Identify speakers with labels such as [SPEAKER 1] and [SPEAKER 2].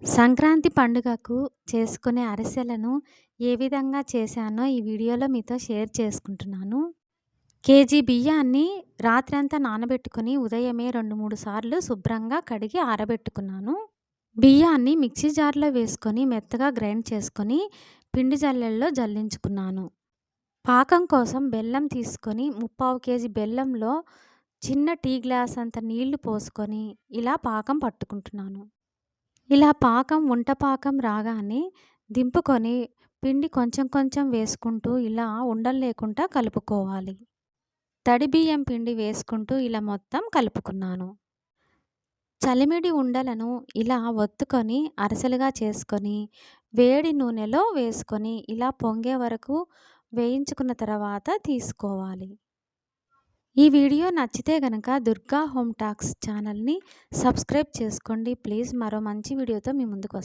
[SPEAKER 1] సంక్రాంతి పండుగకు చేసుకునే అరిసెలను ఏ విధంగా చేశానో ఈ వీడియోలో మీతో షేర్ చేసుకుంటున్నాను. కేజీ బియ్యాన్ని రాత్రంతా నానబెట్టుకొని ఉదయమే 2, 3 సార్లు శుభ్రంగా కడిగి ఆరబెట్టుకున్నాను. బియ్యాన్ని మిక్సీ జార్‌లో వేసుకొని మెత్తగా గ్రైండ్ చేసుకొని పిండి జల్లెడలో జల్లించుకున్నాను. పాకం కోసం బెల్లం తీసుకొని ముప్పావు కేజీ బెల్లంలో చిన్న టీ గ్లాస్ అంత నీళ్లు పోసుకొని ఇలా పాకం పట్టుకుంటున్నాను. ఇలా పాకం ఉంట పాకం రాగానే దింపుకొని పిండి కొంచెం కొంచెం వేసుకుంటూ ఇలా ఉండలు లేకుండా కలుపుకోవాలి. తడి బియ్యం పిండి వేసుకుంటూ ఇలా మొత్తం కలుపుకున్నాను. చలిమిడి ఉండలను ఇలా ఒత్తుకొని అరిసెలుగా చేసుకొని వేడి నూనెలో వేసుకొని ఇలా పొంగే వరకు వేయించుకున్న తర్వాత తీసుకోవాలి. ఈ వీడియో నచ్చితే గనక దుర్గా హోమ్ టాక్స్ ఛానల్‌ని సబ్స్క్రైబ్ చేసుకోండి ప్లీజ్. మరో మంచి వీడియోతో మీ ముందుకు వస్తాను.